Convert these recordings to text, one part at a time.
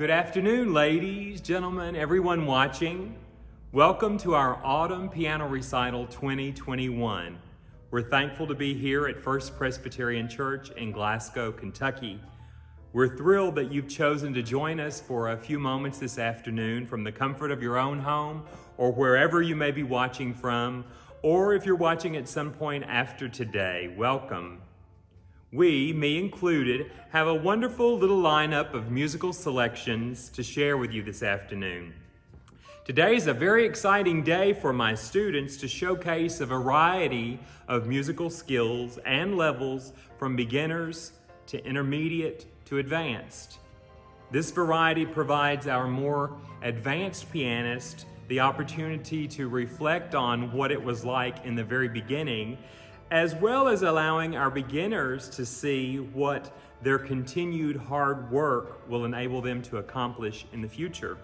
Good afternoon, ladies, gentlemen, everyone watching. Welcome to our Autumn Piano Recital 2021. We're thankful to be here at First Presbyterian Church in Glasgow, Kentucky. We're thrilled that you've chosen to join us for a few moments this afternoon from the comfort of your own home or wherever you may be watching from, or if you're watching at some point after today, welcome. We, me included, have a wonderful little lineup of musical selections to share with you this afternoon. Today is a very exciting day for my students to showcase a variety of musical skills and levels from beginners to intermediate to advanced. This variety provides our more advanced pianists the opportunity to reflect on what it was like in the very beginning, as well as allowing our beginners to see what their continued hard work will enable them to accomplish in the future.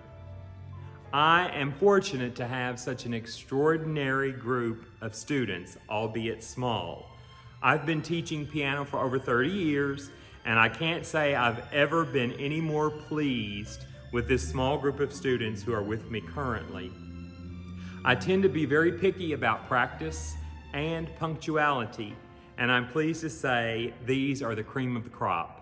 I am fortunate to have such an extraordinary group of students, albeit small. I've been teaching piano for over 30 years, and I can't say I've ever been any more pleased with this small group of students who are with me currently. I tend to be very picky about practice and punctuality, and I'm pleased to say these are the cream of the crop.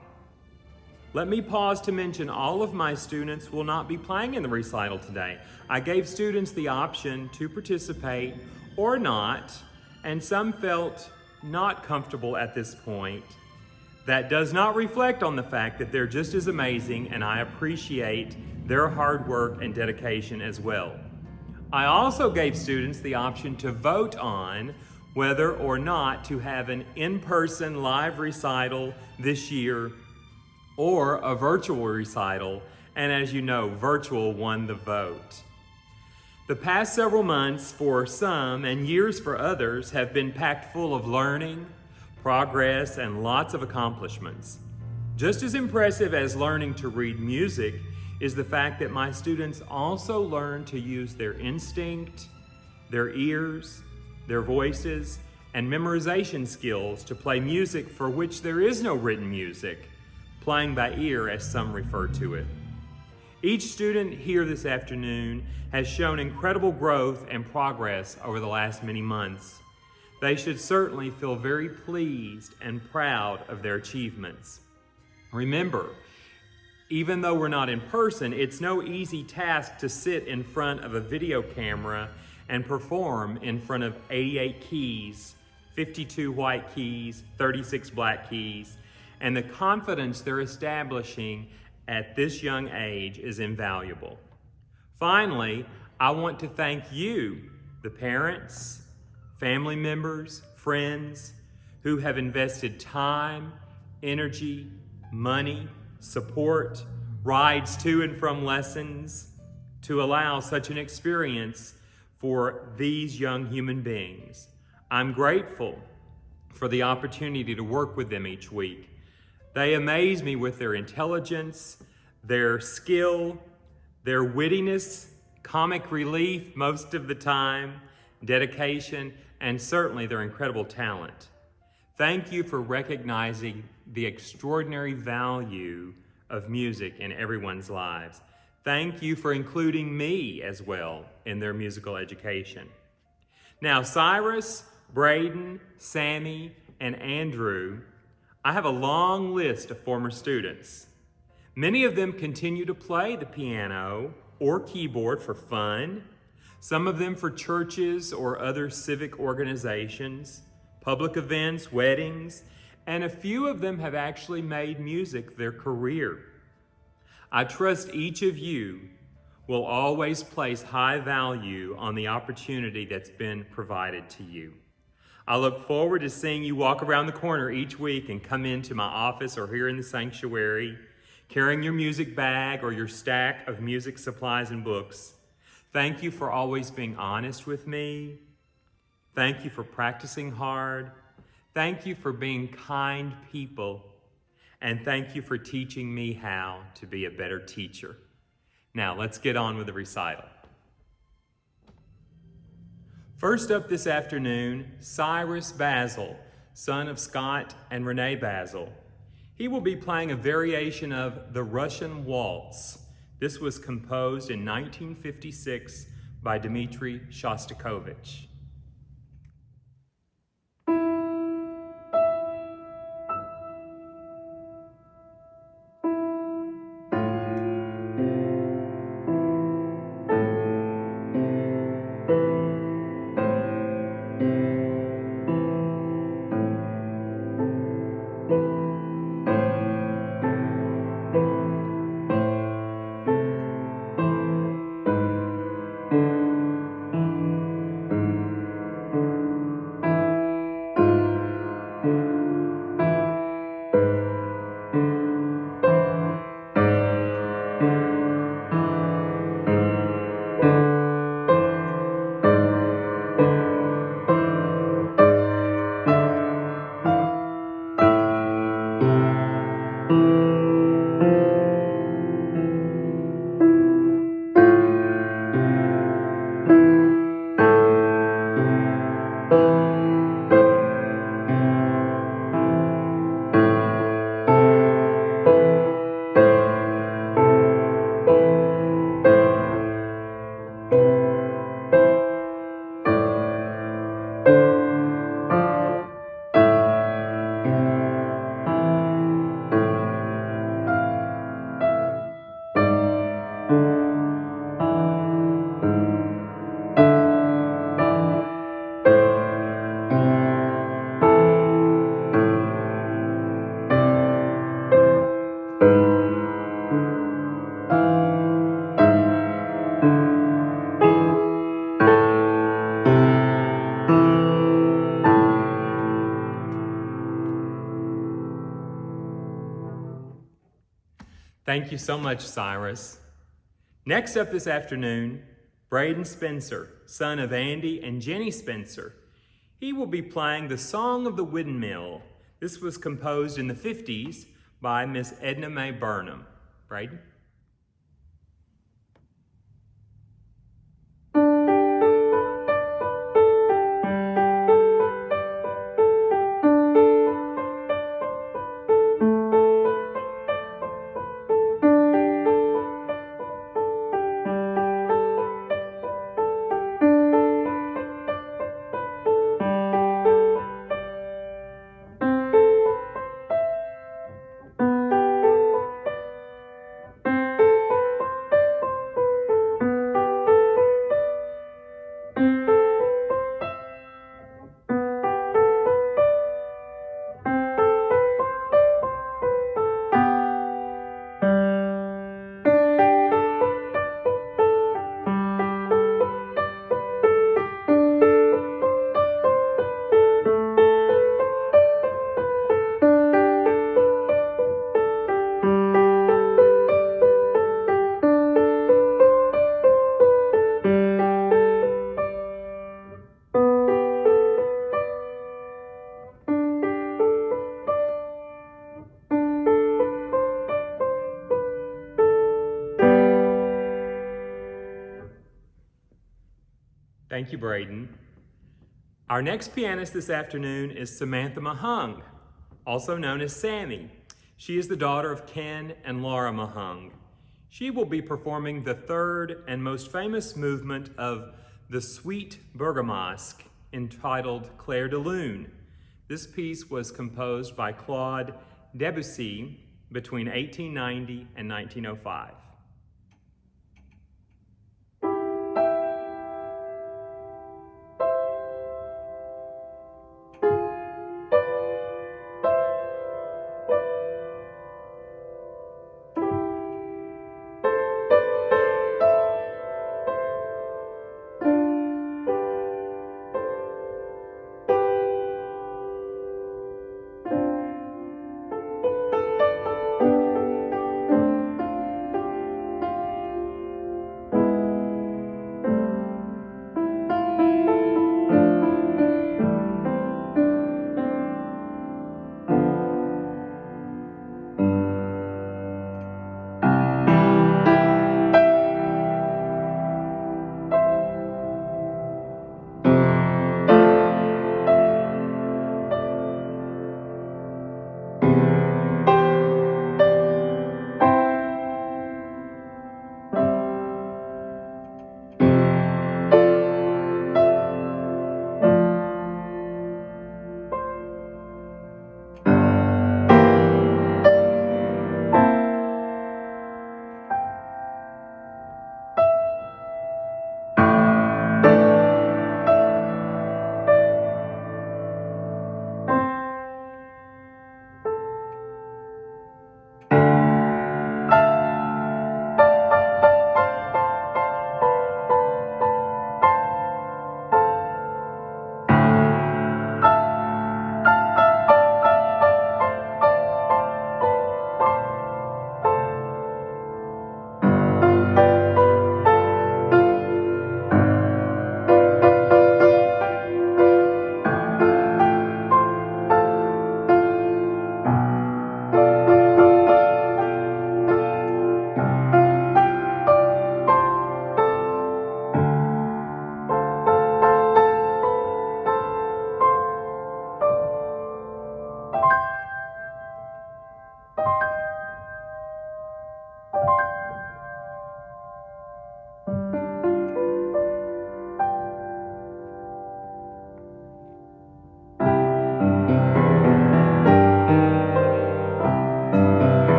Let me pause to mention all of my students will not be playing in the recital today. I gave students the option to participate or not, and some felt not comfortable at this point. That does not reflect on the fact that they're just as amazing, and I appreciate their hard work and dedication as well. I also gave students the option to vote on whether or not to have an in-person live recital this year or a virtual recital, and as you know, virtual won the vote. The past several months for some and years for others have been packed full of learning, progress, and lots of accomplishments. Just as impressive as learning to read music is the fact that my students also learn to use their instinct, their ears, their voices, and memorization skills to play music for which there is no written music, playing by ear as some refer to it. Each student here this afternoon has shown incredible growth and progress over the last many months. They should certainly feel very pleased and proud of their achievements. Remember, even though we're not in person, it's no easy task to sit in front of a video camera and perform in front of 88 keys, 52 white keys, 36 black keys, and the confidence they're establishing at this young age is invaluable. Finally, I want to thank you, the parents, family members, friends, who have invested time, energy, money, support, rides to and from lessons to allow such an experience for these young human beings. I'm grateful for the opportunity to work with them each week. They amaze me with their intelligence, their skill, their wittiness, comic relief most of the time, dedication, and certainly their incredible talent. Thank you for recognizing the extraordinary value of music in everyone's lives. Thank you for including me as well in their musical education. Now, Cyrus, Braden, Sammy, and Andrew, I have a long list of former students. Many of them continue to play the piano or keyboard for fun, some of them for churches or other civic organizations, public events, weddings, and a few of them have actually made music their career. I trust each of you will always place high value on the opportunity that's been provided to you. I look forward to seeing you walk around the corner each week and come into my office or here in the sanctuary, carrying your music bag or your stack of music supplies and books. Thank you for always being honest with me. Thank you for practicing hard. Thank you for being kind people. And thank you for teaching me how to be a better teacher. Now, let's get on with the recital. First up this afternoon, Cyrus Basil, son of Scott and Renee Basil. He will be playing a variation of the Russian Waltz, This was composed in 1956 by Dmitri Shostakovich. Thank you so much, Cyrus. Next up this afternoon, Braden Spencer, son of Andy and Jenny Spencer. He will be playing the Song of the Windmill. This was composed in the 50s by Miss Edna Mae Burnham. Braden? Thank you, Braden. Our next pianist this afternoon is Samantha Mahung, also known as Sammy. She is the daughter of Ken and Laura Mahung. She will be performing the third and most famous movement of the Suite Bergamasque, entitled Clair de Lune. This piece was composed by Claude Debussy between 1890 and 1905.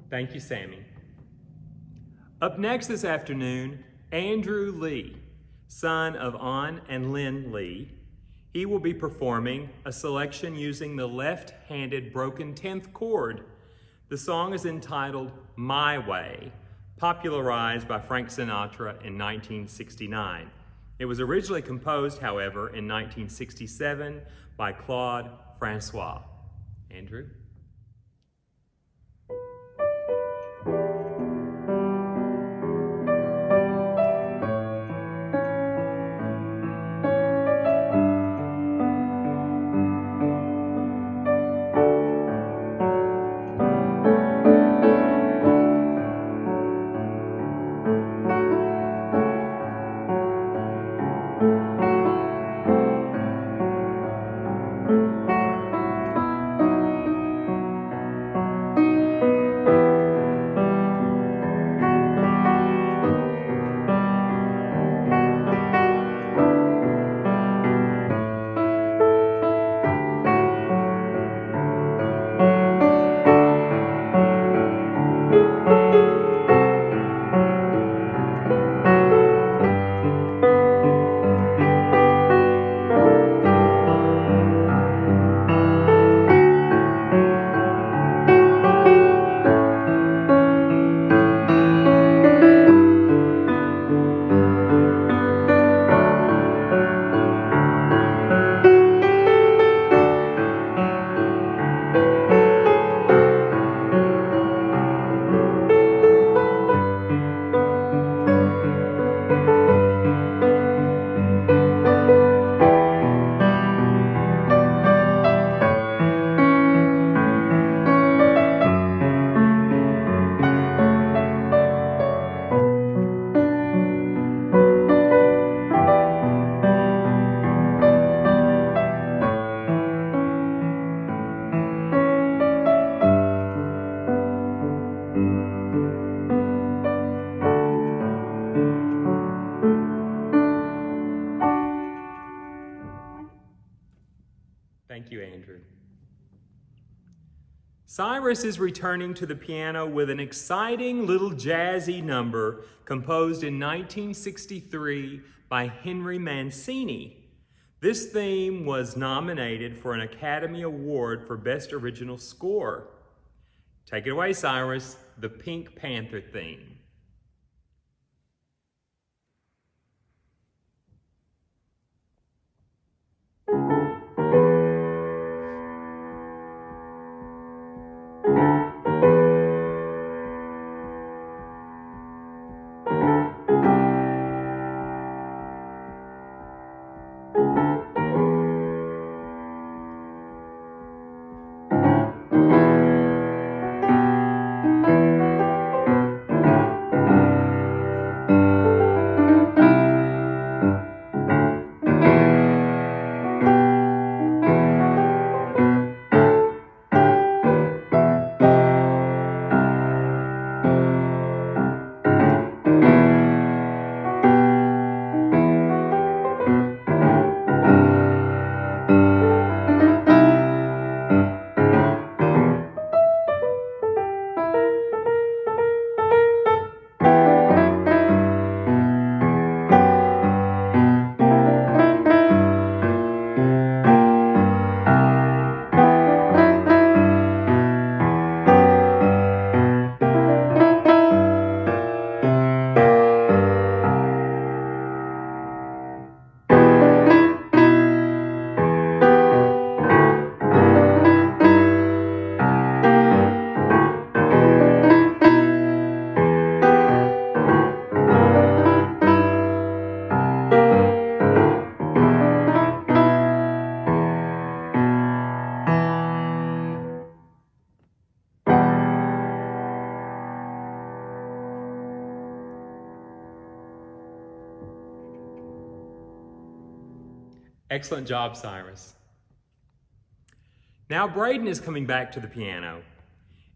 Thank you, Sammy. Up next this afternoon, Andrew Lee, son of An and Lynn Lee. He will be performing a selection using the left-handed broken 10th chord. The song is entitled My Way, popularized by Frank Sinatra in 1969. It was originally composed, however, in 1967 by Claude Francois. Andrew? Thank you, Andrew. Cyrus is returning to the piano with an exciting little jazzy number composed in 1963 by Henry Mancini. This theme was nominated for an Academy Award for Best Original Score. Take it away, Cyrus, the Pink Panther theme. Excellent job, Cyrus. Now Braden is coming back to the piano.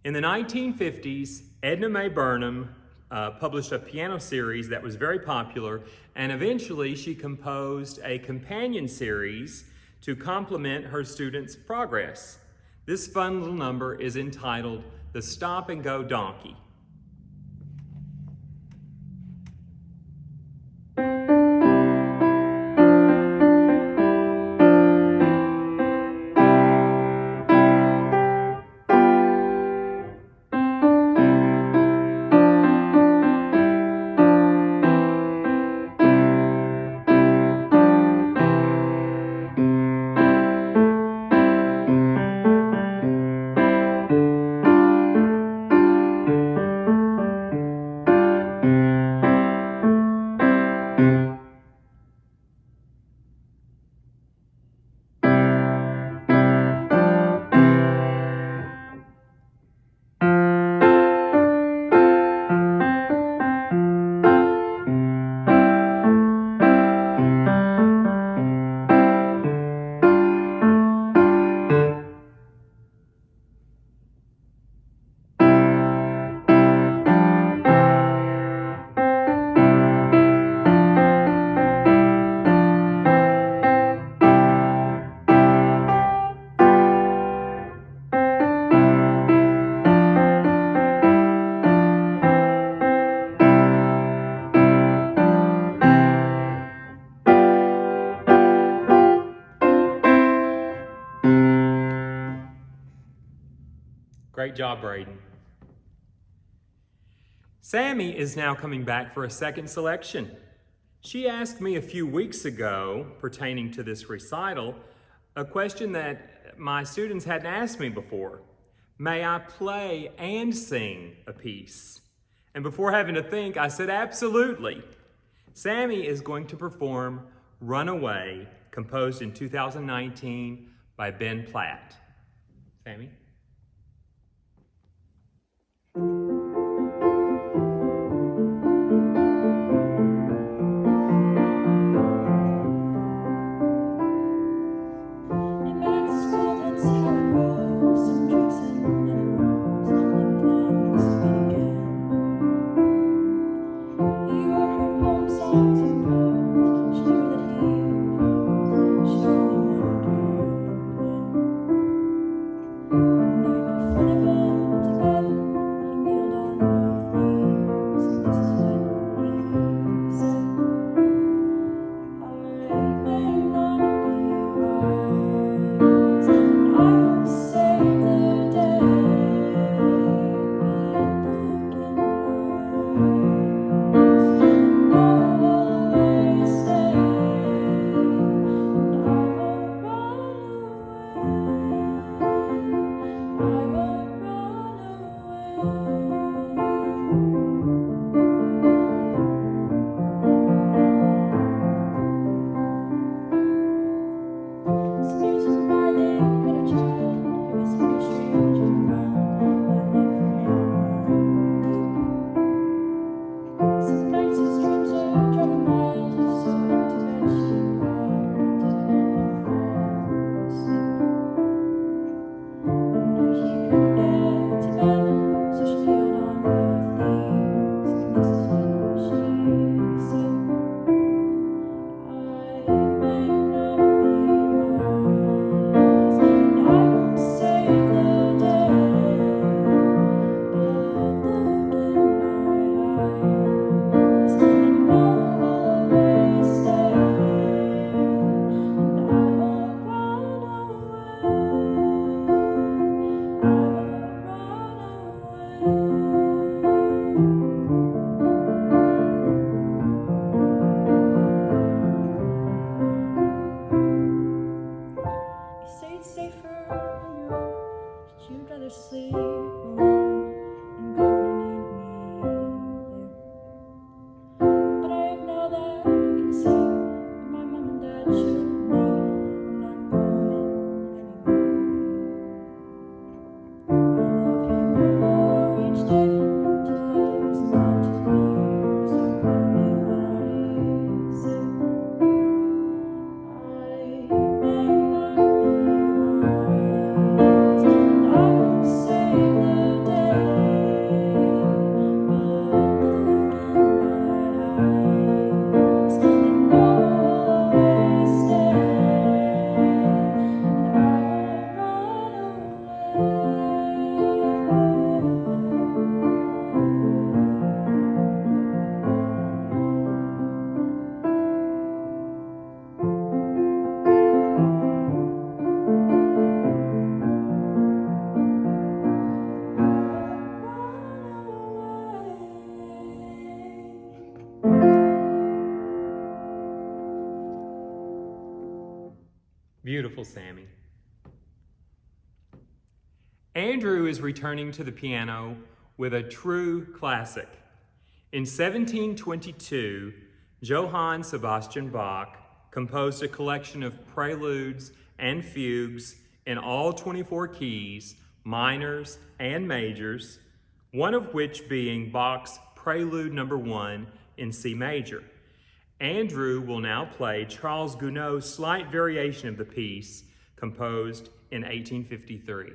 In the 1950s, Edna Mae Burnham published a piano series that was very popular, and eventually she composed a companion series to complement her students' progress. This fun little number is entitled the Stop and Go Donkey. Great job, Braden. Sammy is now coming back for a second selection. She asked me a few weeks ago, pertaining to this recital, a question that my students hadn't asked me before. May I play and sing a piece? And before having to think, I said absolutely. Sammy is going to perform Runaway, composed in 2019 by Ben Platt. Sammy? Beautiful, Sammy. Andrew is returning to the piano with a true classic. In 1722, Johann Sebastian Bach composed a collection of preludes and fugues in all 24 keys, minors and majors, one of which being Bach's Prelude No. 1 in C major. Andrew will now play Charles Gounod's slight variation of the piece, composed in 1853.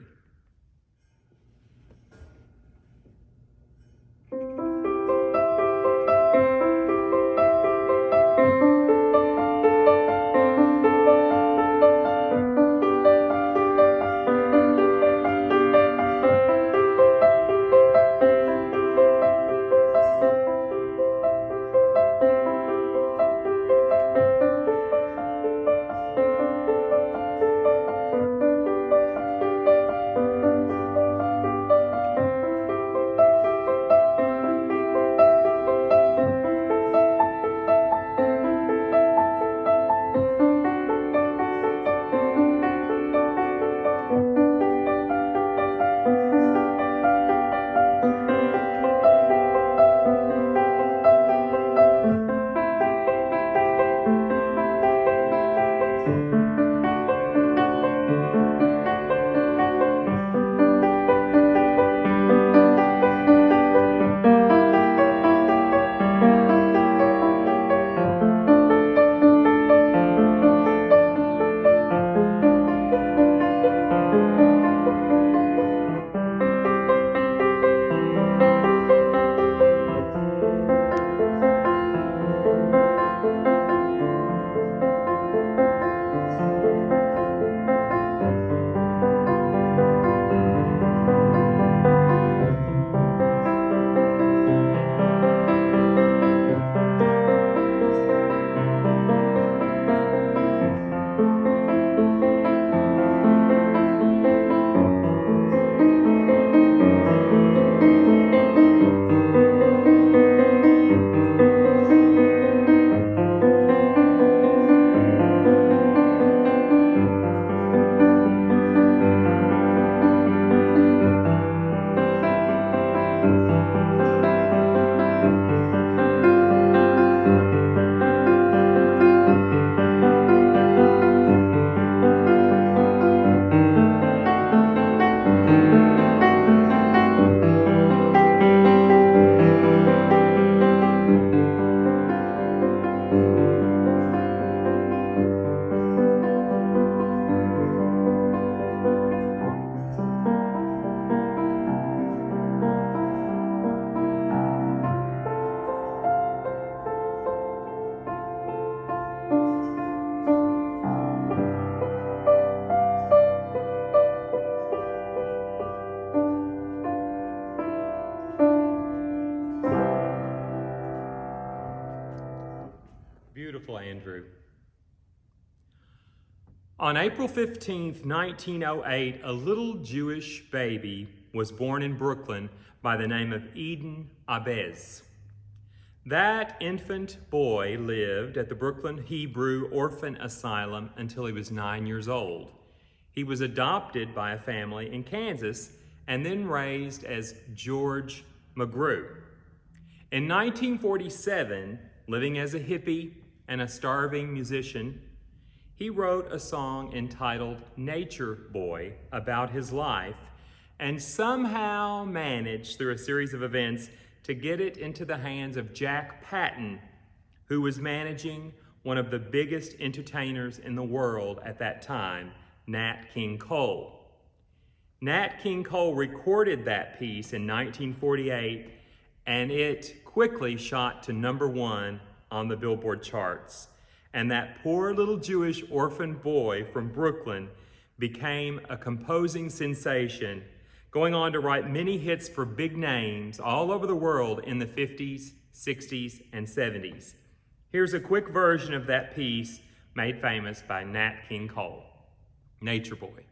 Beautiful, Andrew. On April 15th, 1908, a little Jewish baby was born in Brooklyn by the name of Eden Abez. That infant boy lived at the Brooklyn Hebrew Orphan Asylum until he was 9 years old. He was adopted by a family in Kansas and then raised as George McGrew. In 1947, living as a hippie and a starving musician, he wrote a song entitled Nature Boy about his life and somehow managed through a series of events to get it into the hands of Jack Patton, who was managing one of the biggest entertainers in the world at that time, Nat King Cole. Nat King Cole recorded that piece in 1948, and it quickly shot to number 1 on the Billboard charts. And that poor little Jewish orphan boy from Brooklyn became a composing sensation, going on to write many hits for big names all over the world in the 50s, 60s, and 70s. Here's a quick version of that piece made famous by Nat King Cole, Nature Boy.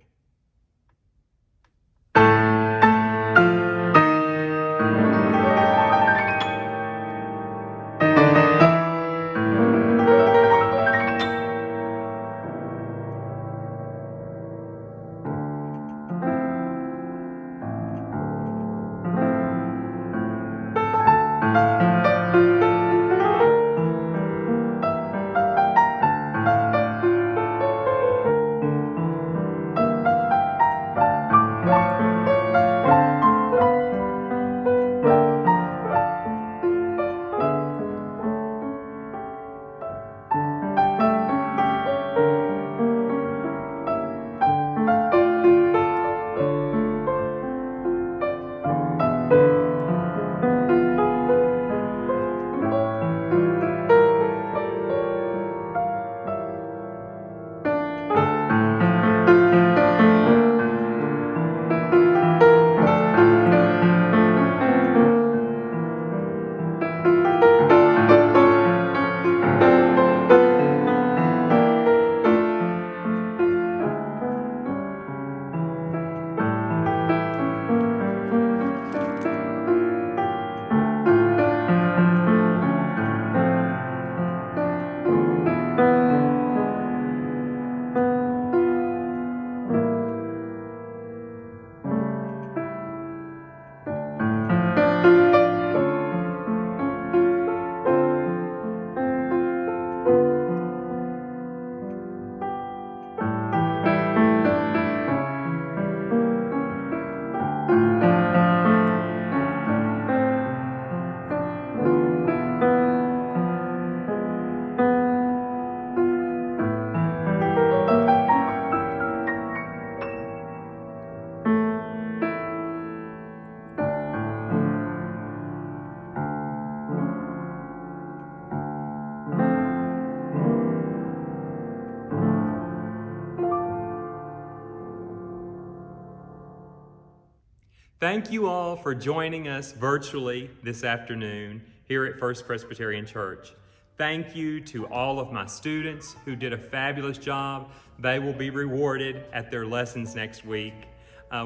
Thank you all for joining us virtually this afternoon here at First Presbyterian Church. Thank you to all of my students who did a fabulous job. They will be rewarded at their lessons next week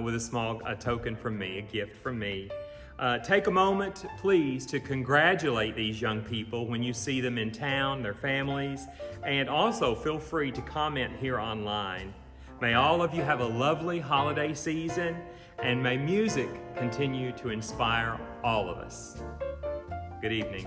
with a small token from me, a gift from me. Take a moment, please, to congratulate these young people when you see them in town, their families, and also feel free to comment here online. May all of you have a lovely holiday season, and may music continue to inspire all of us. Good evening.